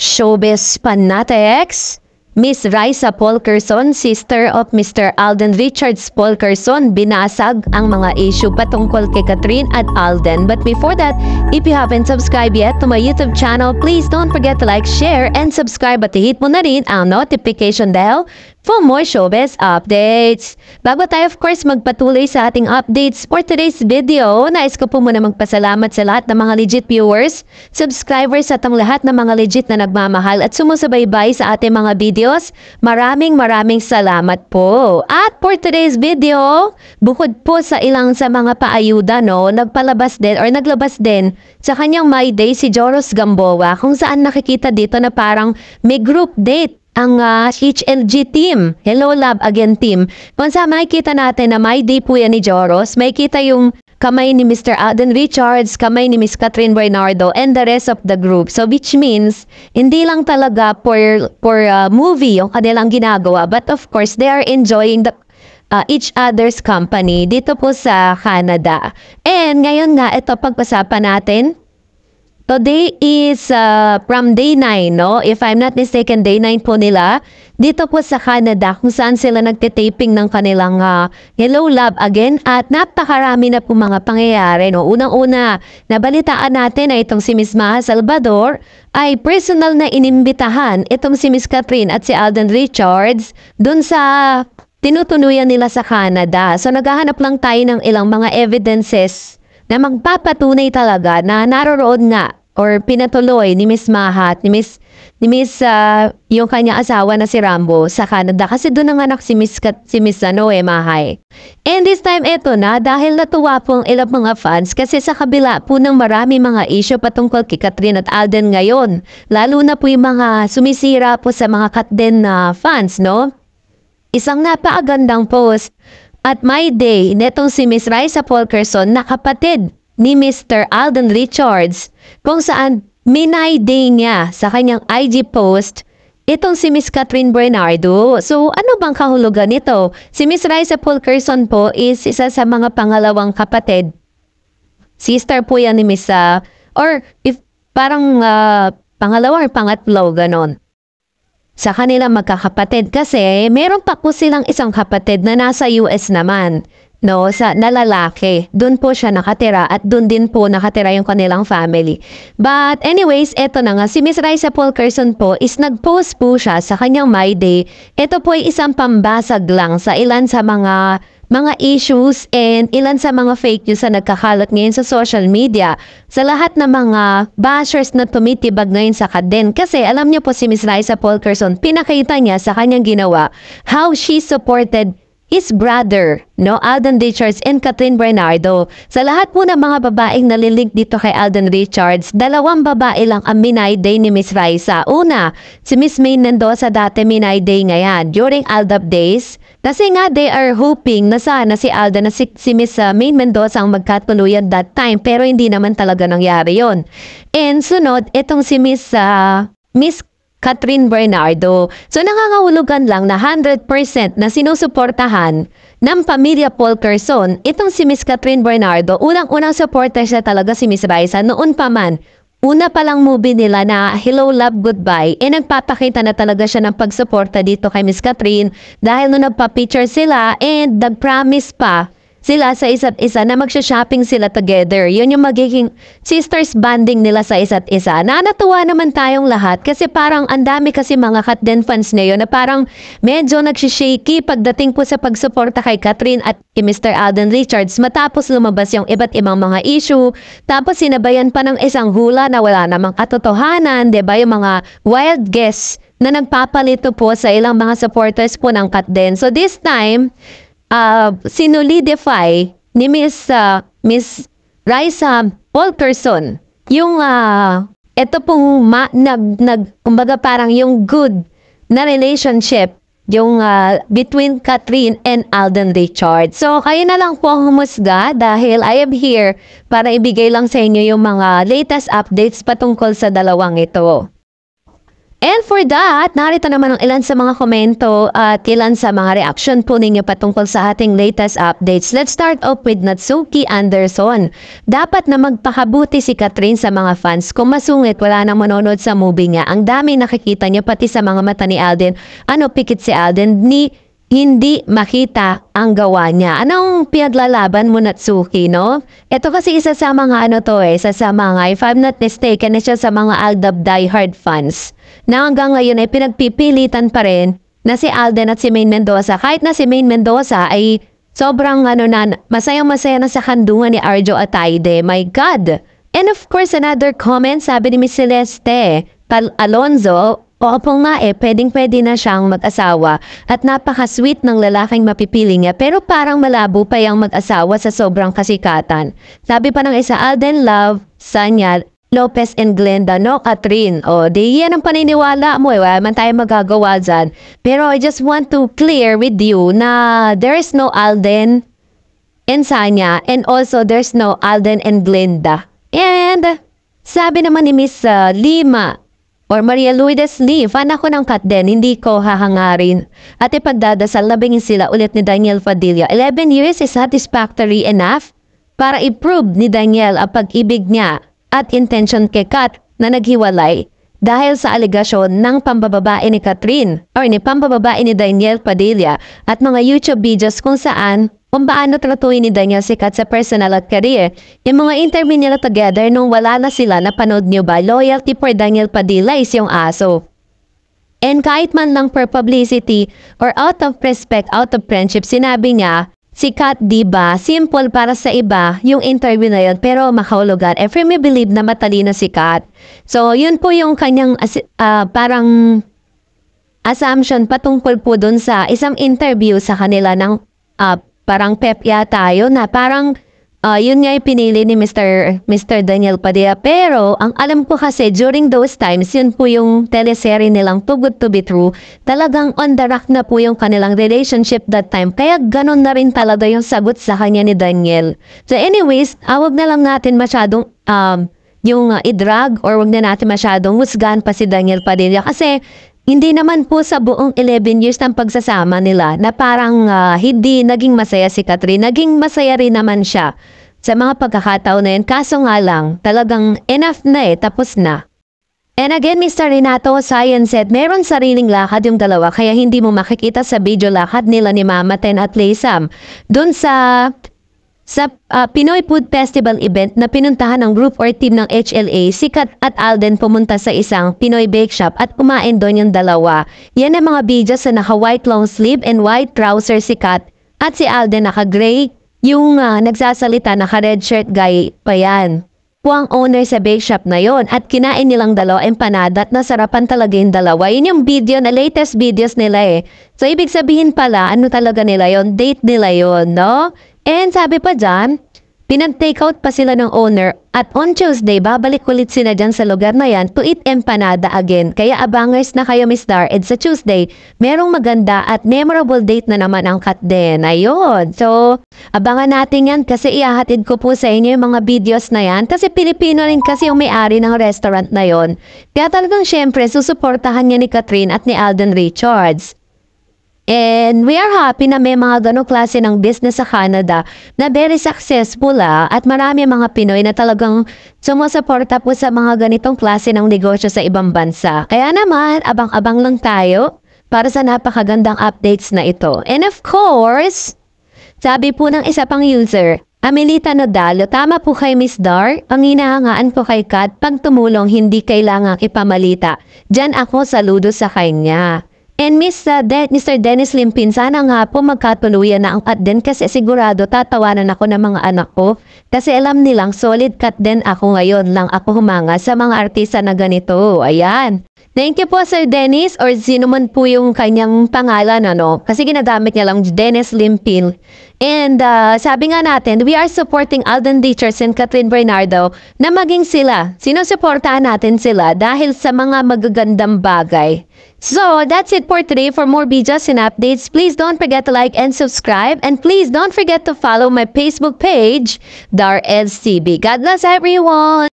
Showbiz Fanatics, Miss Raisa Polkerson, sister of Mr. Alden Richards Polkerson, binasag ang mga issue patungkol kay Kathryn at Alden. But before that, if you haven't subscribed yet to my YouTube channel, please don't forget to like, share, and subscribe at hit mo na rin ang notification bell for more showbiz updates. Bago tayo of course magpatuloy sa ating updates for today's video, nais ko po muna magpasalamat sa lahat ng mga legit viewers, subscribers at ang lahat ng mga legit na nagmamahal at sumusubaybay sa ating mga videos. Maraming salamat po. At for today's video, bukod po sa ilang sa mga paayuda, naglabas din sa kanyang My Day si Joros Gamboa, kung saan nakikita dito na parang may group date ang HLG team, Hello Love Again team. Kung saan makikita natin na My Day po yan ni Joros, makikita yung kamay ni Mr. Alden Richards, kamay ni Miss Kathryn Bernardo, and the rest of the group. So which means, hindi lang talaga for movie yung kanilang ginagawa, but of course, they are enjoying the each other's company dito po sa Canada. And ngayon nga, ito pag-usapan natin. Today is from day 9, If I'm not mistaken, day 9 po nila. Dito po sa Canada, kung saan sila nagtitaping ng kanilang Hello Love Again. At napakarami na po mga pangyayari, Unang-una, nabalitaan natin na itong si Miss Maha Salvador ay personal na inimbitahan itong si Miss Kathryn at si Alden Richards dun sa tinutunuyan nila sa Canada. So naghahanap lang tayo ng ilang mga evidences na magpapatunay talaga na naroroon nga or pinatuloy ni Miss Maha at ni Miss yung kanya asawa na si Rambo sa Canada, kasi doon ang anak si Miss Mahay. And this time eto na, dahil natuwa po ang ilang mga fans kasi sa kabila po ng marami mga issue patungkol kay Kathryn at Alden ngayon, lalo na po yung mga sumisira po sa mga Katden na fans, Isang napakagandang post at My Day netong si Miss Raisa Polkerson na kapatid ni Mr. Alden Richards, kung saan My Day niya sa kanyang IG post itong si Miss Kathryn Bernardo. So ano bang kahulugan nito? Si Miss Raisa Polkerson po is isa sa mga pangalawang kapatid. Sister po yan ni Miss or if parang pangalawa or pangatlo, ganon. Sa kanilang magkakapatid, kasi meron pa po silang isang kapatid na nasa US naman, sa nalalaki. Doon po siya nakatira at doon din po nakatira yung kanilang family. But anyways, eto na nga, si Miss Raisa Polkerson po is nag-post po siya sa kanyang My Day. Ito po ay isang pambasag lang sa ilan sa mga issues and ilan sa mga fake news na nagkakalat ngayon sa social media. Sa lahat ng mga bashers na tumitibag ngayon sa Katden. Kasi alam niyo po si Miss Raisa Polkerson, pinakita niya sa kanyang ginawa how she supported his brother, Alden Richards and Kathryn Bernardo. Sa lahat po ng mga babaeng nalilink dito kay Alden Richards, 2 babae lang ang My Day ni Miss Raisa. Una, si Miss Maine Mendoza, dati My Day ngayon during Aldab days. Kasi nga they are hoping na sana si Alden na si Miss Maine Mendoza ang magkatuluyan that time, pero hindi naman talaga nangyari yon. And sunod, itong si Miss Kathryn Bernardo. So nangangahulugan lang na 100% na sinusuportahan ng pamilya Polkerson itong si Miss Kathryn Bernardo. Unang-unang supporter siya talaga si Miss Raisa. Noon pa man, una pa lang movie nila na Hello Love Goodbye, nagpapakita na talaga siya ng pagsuporta dito kay Miss Kathryn dahil nung nagpa-picture sila and nag-promise pa sila sa isa't isa na magsha-shopping sila together. Yun yung magiging sisters bonding nila sa isa't isa. Natuwa naman tayong lahat kasi parang ang dami kasi mga Katden fans ngayon na parang medyo nagsishaky pagdating po sa pagsuporta kay Kathryn at kay Mr. Alden Richards matapos lumabas yung iba't ibang mga issue. Tapos sinabayan pa ng isang hula na wala namang katotohanan, diba? Yung mga wild guess na nagpapalito po sa ilang mga supporters po ng Katden. So this time, sinolidify ni Miss Raisa Polkerson yung ito pong kumbaga parang yung good na relationship yung between Kathryn and Alden Richards. So kayo na lang po ang humusga dahil I am here para ibigay lang sa inyo yung mga latest updates patungkol sa dalawang ito. And for that, narito naman ang ilan sa mga komento at ilan sa mga reaction po ninyo patungkol sa ating latest updates. Let's start off with Natsuki Anderson. Dapat na magpakabuti si Catherine sa mga fans. Kung masungit, wala nang manonood sa movie niya. Ang dami nakikita niya pati sa mga mata ni Alden. Ano pikit si Alden? Hindi makita ang gawa niya. Anong pinaglalaban mo, Natsuki, no? Ito kasi isa sa mga isa sa mga, if I'm not mistaken, siya sa mga Aldab diehard fans. Na hanggang ngayon ay pinagpipilitan pa rin na si Alden at si Maine Mendoza. Kahit na si Maine Mendoza ay sobrang masayang-masaya na sa kandungan ni Arjo Ataide. My God! And of course, another comment, sabi ni Miss Celeste Alonzo, opo nga pwedeng-pwede na siyang mag-asawa at napaka-sweet ng lalaking mapipili niya pero parang malabo pa yung mag-asawa sa sobrang kasikatan. Sabi pa ng isa, Alden Love, Sanya, Lopez and Glenda, no, Catherine. O, di yan ang paniniwala mo, wala man tayo magagawa dyan. Pero I just want to clear with you na there is no Alden and Sanya and also there's no Alden and Glenda. And sabi naman ni Miss Lima, or Maria Lourdes Lee, fan ako ng Kat din, hindi ko hahangarin. At ipagdadasal, labingin sila ulit ni Daniel Padilla. 11 years is satisfactory enough para i-prove ni Daniel ang pag-ibig niya at intention kay Kat na naghiwalay dahil sa alegasyon ng pambababae ni Catherine or ni pambababae ni Daniel Padilla at mga YouTube videos kung paano tratuhin ni Daniel si Kat sa personal at career. Yung mga interview nila together nung wala na sila, napanood nyo ba? Loyalty for Daniel Padilla is yung aso. And kahit man lang for publicity or out of respect, out of friendship, sinabi niya, si Kat diba, simple para sa iba yung interview na yun, pero makahulugan. I firmly believe na matalino si Kat. So, yun po yung kanyang parang assumption patungkol po dun sa isang interview sa kanila ng parang pep yata yun na parang yun nga yung pinili ni Mr. Daniel Padilla. Pero ang alam ko kasi during those times, yun po yung teleserye nilang Too Good to Be True. Talagang on the rock na po yung kanilang relationship that time. Kaya ganun na rin talaga yung sagot sa kanya ni Daniel. So anyways, wag na lang natin masyadong i-drag or wag na natin masyadong husgahan pa si Daniel Padilla kasi hindi naman po sa buong 11 years ng pagsasama nila na parang hindi naging masaya si Catherine. Naging masaya rin naman siya sa mga pagkakataon na yun. Kaso nga lang, talagang enough na tapos na. And again, Mr. Renato Science said, meron sariling lakad yung dalawa kaya hindi mo makikita sa video lakad nila ni Mama Ten at Laysam. Doon sa Pinoy Food Festival event na pinuntahan ng group or team ng HLA, si Kat at Alden pumunta sa isang Pinoy bake shop at kumain doon yung dalawa. Yan ang mga videos na naka-white long sleeve and white trouser si Kat at si Alden naka-gray, yung nagsasalita naka-red shirt guy pa yan. Po ang owner sa bake shop na yon at kinain nilang dalawa empanada at nasarapan talaga yung dalawa. Yun yung video na latest videos nila So ibig sabihin pala, ano talaga nila yon, date nila yon, no? And sabi pa dyan, pinag-take out pa sila ng owner at on Tuesday, babalik ulit sila dyan sa lugar na yan to eat empanada again. Kaya abangers na kayo, Miss Dar. And sa Tuesday, merong maganda at memorable date na naman ang Kat din. Ayun. So, abangan natin yan kasi ihahatid ko po sa inyo yung mga videos na yan. Kasi Pilipino rin kasi yung may-ari ng restaurant na yon. Kaya talagang syempre, susuportahan niya ni Catherine at ni Alden Richards. And we are happy na may mga ganong klase ng business sa Canada na very successful at marami mga Pinoy na talagang sumusuporta po sa mga ganitong klase ng negosyo sa ibang bansa. Kaya naman, abang-abang lang tayo para sa napakagandang updates na ito. And of course, sabi po ng isa pang user, Amelita Nodalo, tama po kay Miss Dar, ang hinahangaan ko kay Kat, pag tumulong hindi kailangang ipamalita. Diyan ako saludo sa kanya. And Mr. Dennis Limpin, sana nga po magkatuluyan na ang Kat din kasi sigurado tatawanan ako ng mga anak ko. Kasi alam nilang solid Kat din ako ngayon lang ako humanga sa mga artista na ganito. Ayan. Thank you po Sir Dennis or sino man po yung kanyang pangalan kasi ginagamit niya lang Dennis Limpin. And sabi nga natin, we are supporting Alden Richards and Catherine Bernardo na maging sila. Sinusuportahan natin sila dahil sa mga magagandang bagay. So, that's it for today. For more videos and updates, please don't forget to like and subscribe. And please don't forget to follow my Facebook page, Dar LCB. God bless everyone!